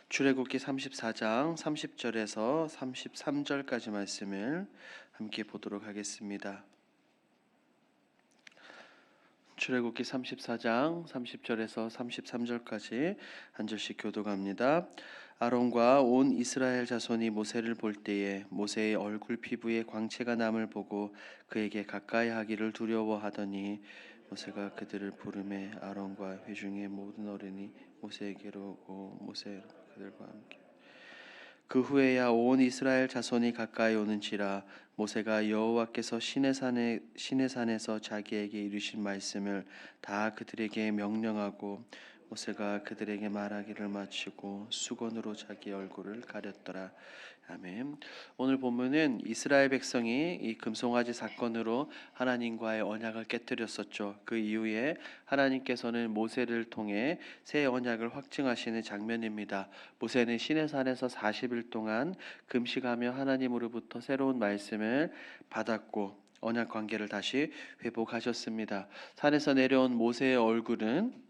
출애굽기 34장 30절에서 33절까지 말씀을 함께 보도록 하겠습니다. 출애굽기 34장 30절에서 33절까지 한 절씩 교독합니다. 아론과 온 이스라엘 자손이 모세를 볼 때에 모세의 얼굴 피부에 광채가 남을 보고 그에게 가까이 하기를 두려워하더니 모세가 그들을 부르매 아론과 회중의 모든 어른이 모세에게로 오고 모세 그들과 함께 그 후에야 온 이스라엘 자손이 가까이 오는지라 모세가 여호와께서 시내산에서 자기에게 이르신 말씀을 다 그들에게 명령하고 모세가 그들에게 말하기를 마치고 수건으로 자기 얼굴을 가렸더라. 아멘. 오늘 본문은 이스라엘 백성이 이 금송아지 사건으로 하나님과의 언약을 깨뜨렸었죠. 그 이후에 하나님께서는 모세를 통해 새 언약을 확증하시는 장면입니다. 모세는 시내산에서 40일 동안 금식하며 하나님으로부터 새로운 말씀을 받았고 언약 관계를 다시 회복하셨습니다. 산에서 내려온 모세의 얼굴은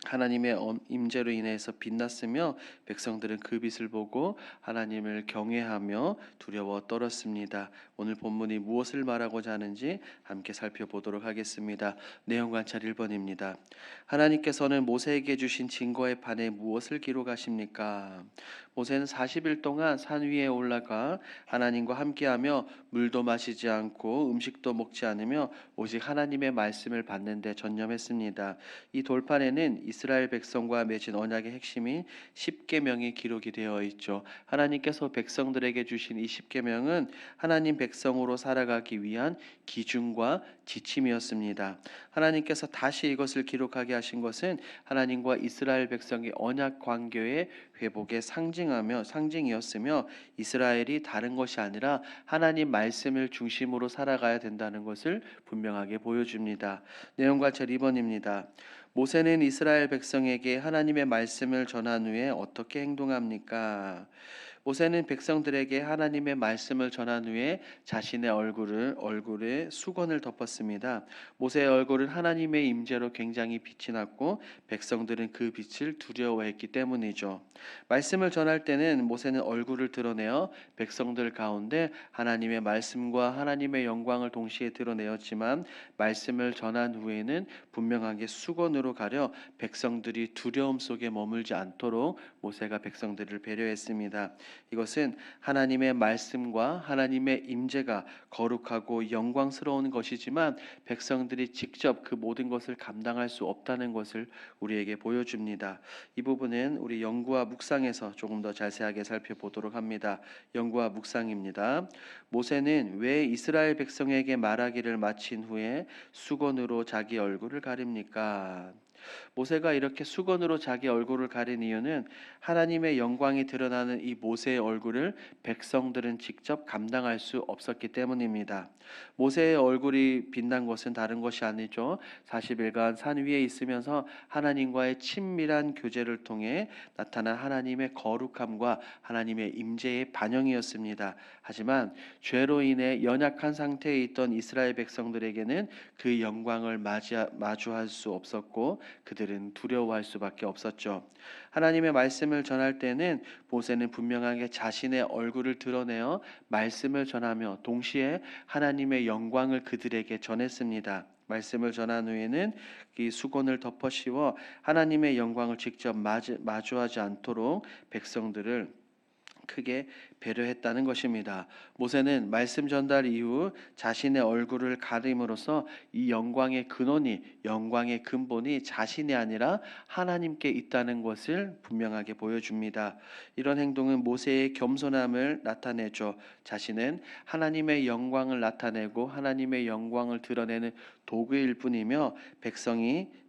하나님의 임재로 인해서 빛났으며 백성들은 그 빛을 보고 하나님을 경외하며 두려워 떨었습니다. 오늘 본문이 무엇을 말하고자 하는지 함께 살펴보도록 하겠습니다. 내용 관찰 1번입니다. 하나님께서는 모세에게 주신 증거의 판에 무엇을 기록하십니까? 모세는 40일 동안 산 위에 올라가 하나님과 함께하며 물도 마시지 않고 음식도 먹지 않으며 오직 하나님의 말씀을 받는 데 전념했습니다. 이 돌판에는 이스라엘 백성과 맺은 언약의 핵심인 10계명이 기록이 되어 있죠. 하나님께서 백성들에게 주신 이 10계명은 하나님 백성으로 살아가기 위한 기준과 지침이었습니다. 하나님께서 다시 이것을 기록하게 하신 것은 하나님과 이스라엘 백성의 언약 관계의 회복의 상징이었으며 이스라엘이 다른 것이 아니라 하나님 말씀을 중심으로 살아가야 된다는 것을 분명하게 보여줍니다. 내용 관찰 2번입니다. 모세는 이스라엘 백성에게 하나님의 말씀을 전한 후에 어떻게 행동합니까? 모세는 백성들에게 하나님의 말씀을 전한 후에 자신의 얼굴에 수건을 덮었습니다. 모세의 얼굴은 하나님의 임재로 굉장히 빛이 났고 백성들은 그 빛을 두려워했기 때문이죠. 말씀을 전할 때는 모세는 얼굴을 드러내어 백성들 가운데 하나님의 말씀과 하나님의 영광을 동시에 드러내었지만 말씀을 전한 후에는 분명하게 수건으로 가려 백성들이 두려움 속에 머물지 않도록 모세가 백성들을 배려했습니다. 이것은 하나님의 말씀과 하나님의 임재가 거룩하고 영광스러운 것이지만 백성들이 직접 그 모든 것을 감당할 수 없다는 것을 우리에게 보여줍니다. 이 부분은 우리 연구와 묵상에서 조금 더 자세하게 살펴보도록 합니다. 연구와 묵상입니다. 모세는 왜 이스라엘 백성에게 말하기를 마친 후에 수건으로 자기 얼굴을 가립니까? 모세가 이렇게 수건으로 자기 얼굴을 가린 이유는 하나님의 영광이 드러나는 이 모세의 얼굴을 백성들은 직접 감당할 수 없었기 때문입니다. 모세의 얼굴이 빛난 것은 다른 것이 아니죠. 40일간 산 위에 있으면서 하나님과의 친밀한 교제를 통해 나타난 하나님의 거룩함과 하나님의 임재의 반영이었습니다. 하지만 죄로 인해 연약한 상태에 있던 이스라엘 백성들에게는 그 영광을 마주할 수 없었고 그들은 두려워할 수밖에 없었죠. 하나님의 말씀을 전할 때는 모세는 분명하게 자신의 얼굴을 드러내어 말씀을 전하며 동시에 하나님의 영광을 그들에게 전했습니다. 말씀을 전한 후에는 이 수건을 덮어 씌워 하나님의 영광을 직접 마주하지 않도록 백성들을 크게 배려했다는 것입니다. 모세는 말씀 전달 이후 자신의 얼굴을 가림으로써 이 영광의 근원이 영광의 근본이 자신이 아니라 하나님께 있다는 것을 분명하게 보여줍니다. 이런 행동은 모세의 겸손함을 나타내죠. 자신은 하나님의 영광을 나타내고 하나님의 영광을 드러내는 도구일 뿐이며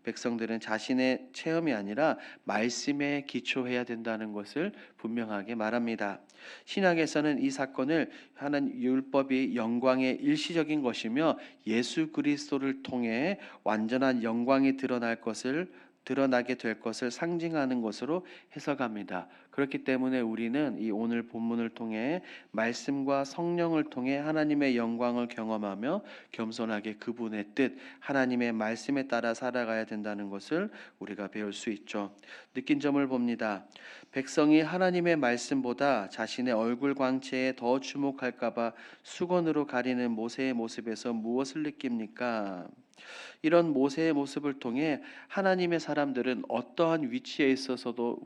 백성들은 자신의 체험이 아니라 말씀에 기초해야 된다는 것을 분명하게 말합니다. 신약에서는 이 사건을 하나님 율법이 영광의 일시적인 것이며 예수 그리스도를 통해 완전한 영광이 드러날 것을 드러나게 될 것을 상징하는 것으로 해석합니다. 그렇기 때문에 우리는 이 오늘 본문을 통해 말씀과 성령을 통해 하나님의 영광을 경험하며 겸손하게 그분의 뜻, 하나님의 말씀에 따라 살아가야 된다는 것을 우리가 배울 수 있죠. 느낀 점을 봅니다. 백성이 하나님의 말씀보다 자신의 얼굴 광채에 더 주목할까 봐 수건으로 가리는 모세의 모습에서 무엇을 느낍니까? 이런 모세의 모습을 통해 하나님의 사람들은 어떠한 위치에서도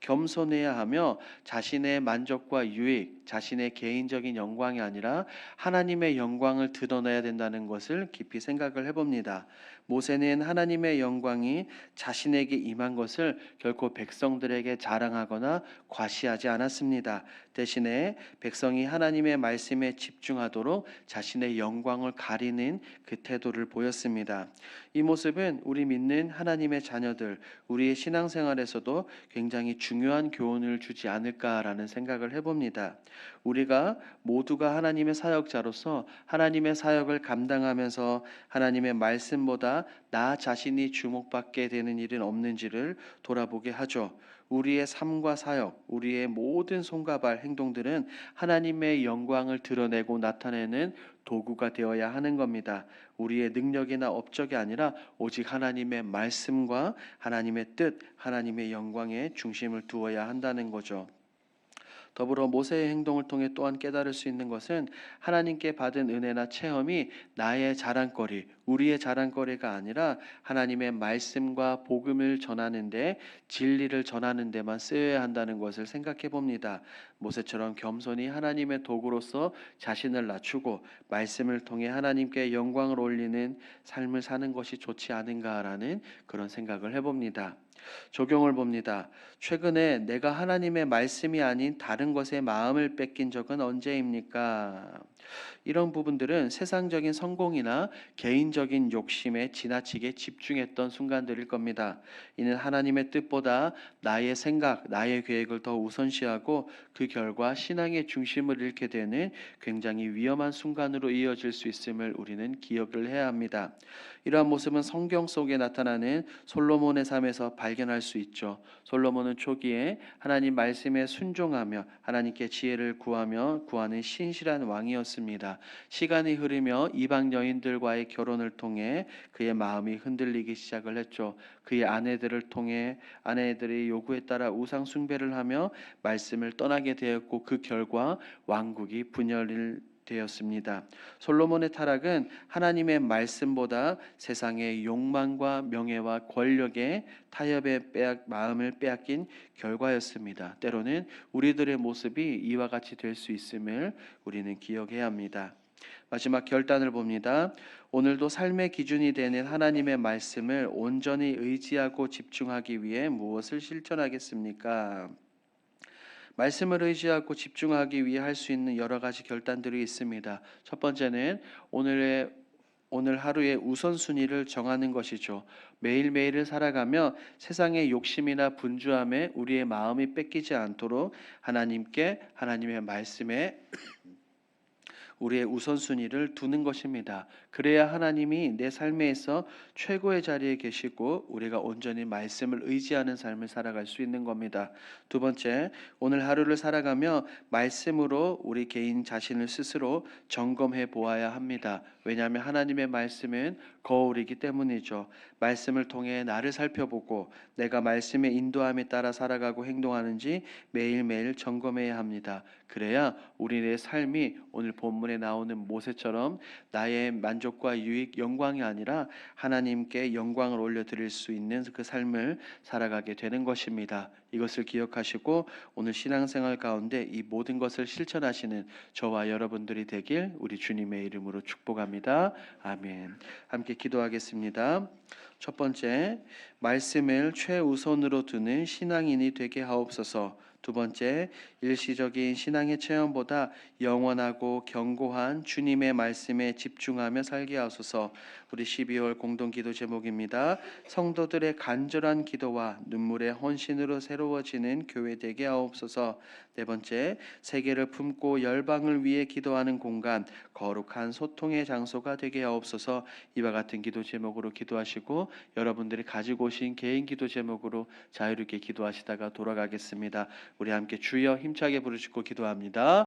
겸손해야 하며 자신의 만족과 유익, 자신의 개인적인 영광이 아니라 하나님의 영광을 드러내야 된다는 것을 깊이 생각을 해봅니다. 모세는 하나님의 영광이 자신에게 임한 것을 결코 백성들에게 자랑하거나 과시하지 않았습니다. 대신에 백성이 하나님의 말씀에 집중하도록 자신의 영광을 가리는 그 태도를 보였습니다. 이 모습은 우리 믿는 하나님의 자녀들, 우리의 신앙생활에서도 굉장히 중요한 교훈을 주지 않을까라는 생각을 해봅니다. 우리가 모두가 하나님의 사역자로서 하나님의 사역을 감당하면서 하나님의 말씀보다 나 자신이 주목받게 되는 일은 없는지를 돌아보게 하죠. 우리의 삶과 사역, 우리의 모든 손과 발 행동들은 하나님의 영광을 드러내고 나타내는 도구가 되어야 하는 겁니다. 우리의 능력이나 업적이 아니라 오직 하나님의 말씀과 하나님의 뜻, 하나님의 영광에 중심을 두어야 한다는 거죠. 더불어 모세의 행동을 통해 또한 깨달을 수 있는 것은 하나님께 받은 은혜나 체험이 나의 자랑거리, 우리의 자랑거리가 아니라 하나님의 말씀과 복음을 전하는 데, 진리를 전하는 데만 쓰여야 한다는 것을 생각해 봅니다. 모세처럼 겸손히 하나님의 도구로서 자신을 낮추고 말씀을 통해 하나님께 영광을 올리는 삶을 사는 것이 좋지 않은가라는 그런 생각을 해봅니다. 적용을 봅니다. 최근에 내가 하나님의 말씀이 아닌 다른 것에 마음을 뺏긴 적은 언제입니까? 이런 부분들은 세상적인 성공이나 개인적인 욕심에 지나치게 집중했던 순간들일 겁니다. 이는 하나님의 뜻보다 나의 생각, 나의 계획을 더 우선시하고 그 결과 신앙의 중심을 잃게 되는 굉장히 위험한 순간으로 이어질 수 있음을 우리는 기억을 해야 합니다. 이러한 모습은 성경 속에 나타나는 솔로몬의 삶에서 발견할 수 있죠. 솔로몬은 초기에 하나님 말씀에 순종하며 하나님께 지혜를 구하는 신실한 왕이었습니다. 시간이 흐르며 이방 여인들과의 결혼을 통해 그의 마음이 흔들리기 시작을 했죠. 그의 아내들의 요구에 따라 우상 숭배를 하며 말씀을 떠나게 되었고 그 결과 왕국이 분열되었습니다. 솔로몬의 타락은 하나님의 말씀보다 세상의 욕망과 명예와 권력의 타협에 마음을 빼앗긴 결과였습니다. 때로는 우리들의 모습이 이와 같이 될 수 있음을 우리는 기억해야 합니다. 마지막 결단을 봅니다. 오늘도 삶의 기준이 되는 하나님의 말씀을 온전히 의지하고 집중하기 위해 무엇을 실천하겠습니까? 말씀을 의지하고 집중하기 위해 할 수 있는 여러 가지 결단들이 있습니다. 첫 번째는 오늘 하루의 우선순위를 정하는 것이죠. 매일매일을 살아가며 세상의 욕심이나 분주함에 우리의 마음이 뺏기지 않도록 하나님의 말씀에 우리의 우선순위를 두는 것입니다. 그래야 하나님이 내 삶에서 최고의 자리에 계시고 우리가 온전히 말씀을 의지하는 삶을 살아갈 수 있는 겁니다. 두 번째, 오늘 하루를 살아가며 말씀으로 우리 개인 자신을 스스로 점검해 보아야 합니다. 왜냐하면 하나님의 말씀은 거울이기 때문이죠. 말씀을 통해 나를 살펴보고 내가 말씀의 인도함에 따라 살아가고 행동하는지 매일매일 점검해야 합니다. 그래야 우리의 삶이 오늘 본문에 나오는 모세처럼 나의 만족과 유익, 영광이 아니라 하나님께 영광을 올려드릴 수 있는 그 삶을 살아가게 되는 것입니다. 이것을 기억하시고 오늘 신앙생활 가운데 이 모든 것을 실천하시는 저와 여러분들이 되길 우리 주님의 이름으로 축복합니다. 아멘. 함께 기도하겠습니다. 첫 번째, 말씀을 최우선으로 두는 신앙인이 되게 하옵소서. 두 번째, 일시적인 신앙의 체험보다 영원하고 견고한 주님의 말씀에 집중하며 살게 하소서. 우리 12월 공동기도 제목입니다. 성도들의 간절한 기도와 눈물의 헌신으로 새로워지는 교회 되게 하옵소서. 네 네 번째, 세계를 품고 열방을 위해 기도하는 공간, 거룩한 소통의 장소가 되게 하옵소서. 이와 같은 기도 제목으로 기도하시고 여러분들이 가지고 오신 개인 기도 제목으로 자유롭게 기도하시다가 돌아가겠습니다. 우리 함께 주여 힘차게 부르짖고 기도합니다.